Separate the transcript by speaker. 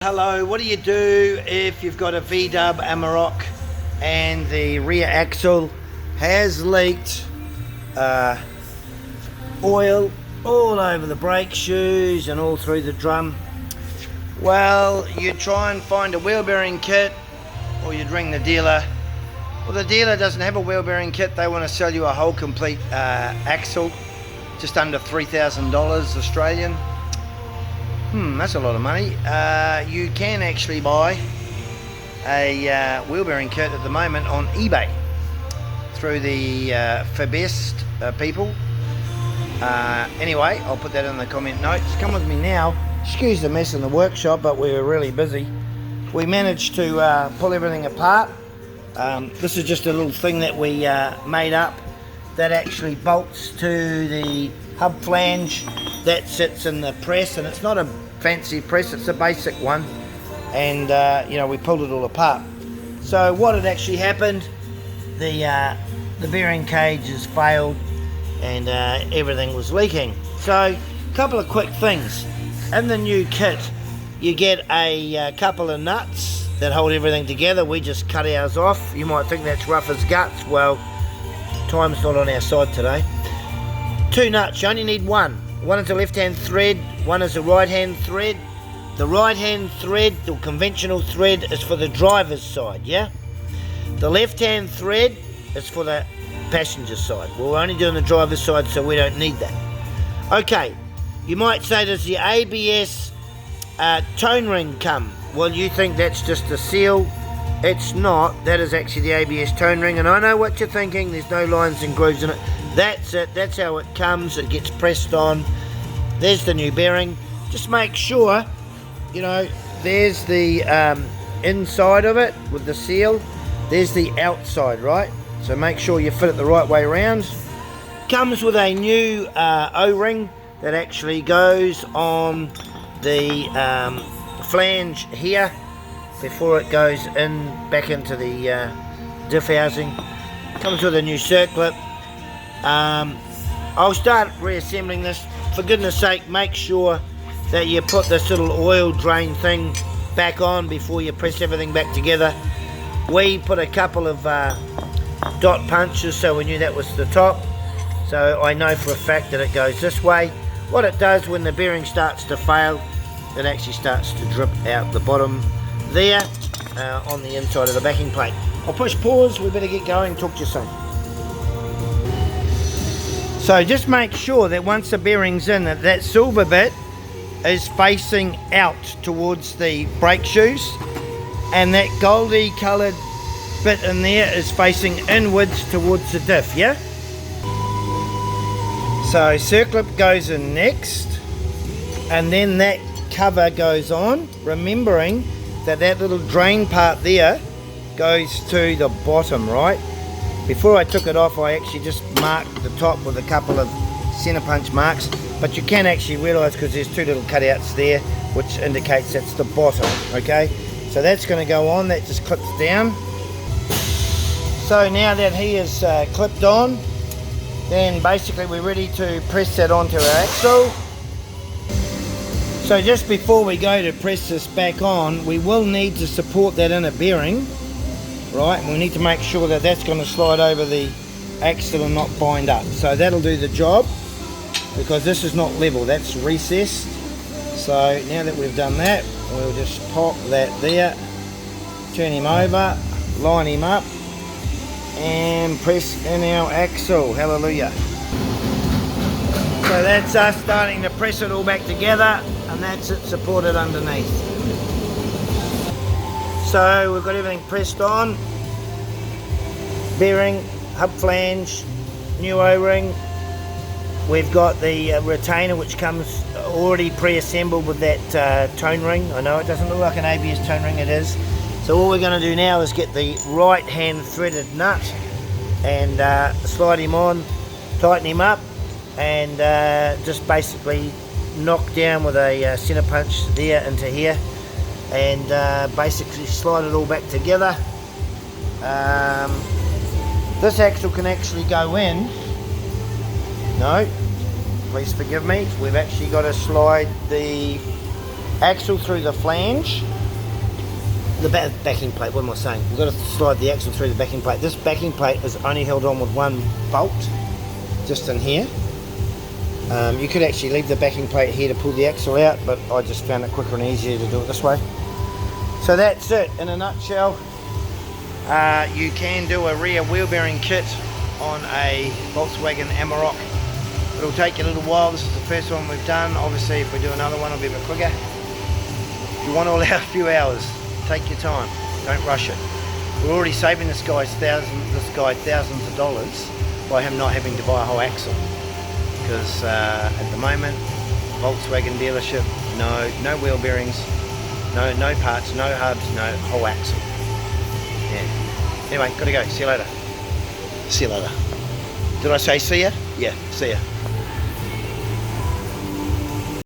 Speaker 1: Hello, what do you do if you've got a VW Amarok and the rear axle has leaked oil all over the brake shoes and all through the drum? Well, you try and find a wheel bearing kit, or you'd ring the dealer. Well, the dealer doesn't have a wheel bearing kit. They want to sell you a whole complete axle, just under $3,000 Australian. That's a lot of money. You can actually buy a wheel bearing kit at the moment on eBay through the Fabest people. Anyway, I'll put that in the comment notes. Come with me now. Excuse the mess in the workshop, but we were really busy. We managed to pull everything apart. This is just a little thing that we made up that actually bolts to the hub flange that sits in the press, and it's not a fancy press, it's a basic one, and we pulled it all apart. So what had actually happened, the bearing cage has failed and everything was leaking. So a couple of quick things. In the new kit you get a couple of nuts that hold everything together. We just cut ours off. You might think that's rough as guts. Well, time's not on our side today. Two nuts, you only need one. One is a left-hand thread, one is a right-hand thread. The right-hand thread, the conventional thread, is for the driver's side, yeah? The left-hand thread is for the passenger side. Well, we're only doing the driver's side, so we don't need that. Okay, you might say, does the ABS tone ring come? Well, you think that's just a seal. It's not. That is actually the ABS tone ring, and I know what you're thinking. There's no lines and grooves in it. That's it. That's how it comes. It gets pressed on. There's the new bearing. Just make sure, there's the inside of it with the seal. There's the outside, right? So make sure you fit it the right way around. Comes with a new O-ring that actually goes on the flange here before it goes back into the diff housing. Comes with a new circlip. I'll start reassembling this. For goodness sake, make sure that you put this little oil drain thing back on before you press everything back together. We put a couple of dot punches so we knew that was the top, so I know for a fact that it goes this way. What it does when the bearing starts to fail, it actually starts to drip out the bottom there on the inside of the backing plate. I'll push pause, we better get going, talk to you soon. So just make sure that once the bearing's in, that silver bit is facing out towards the brake shoes, and that goldy coloured bit in there is facing inwards towards the diff, yeah? So circlip goes in next, and then that cover goes on, remembering that little drain part there goes to the bottom, right? Before I took it off, I actually just marked the top with a couple of centre punch marks, but you can actually realise, because there's two little cutouts there, which indicates that's the bottom, okay? So that's going to go on, that just clips down. So now that he is clipped on, then basically we're ready to press that onto our axle. So just before we go to press this back on, we will need to support that inner bearing, right? We need to make sure that that's going to slide over the axle and not bind up. So that'll do the job, because this is not level, that's recessed. So now that we've done that, we'll just pop that there, turn him over, line him up, and press in our axle. Hallelujah. So that's us starting to press it all back together, and that's it supported underneath. So we've got everything pressed on. Bearing, hub flange, new O-ring. We've got the retainer, which comes already pre-assembled with that tone ring. I know it doesn't look like an ABS tone ring, it is. So all we're going to do now is get the right hand threaded nut and slide him on, tighten him up, and just basically knock down with a centre punch there into here, and basically slide it all back together. This axle can actually go in. No, please forgive me, we've actually got to slide the axle through the flange. The backing plate, what am I saying? We've got to slide the axle through the backing plate. This backing plate is only held on with one bolt, just in here. You could actually leave the backing plate here to pull the axle out, but I just found it quicker and easier to do it this way. So that's it in a nutshell. You can do a rear wheel bearing kit on a Volkswagen Amarok. It'll take you a little while. This is the first one we've done. Obviously if we do another one it'll be a bit quicker. If you want all out a few hours, take your time, don't rush it. We're already saving this guy thousands of dollars by him not having to buy a whole axle, because at the moment Volkswagen dealership, no wheel bearings, no parts, no hubs, no whole axle. Yeah. Anyway, gotta go. See you later. See you later. Did I say see ya? Yeah, see ya.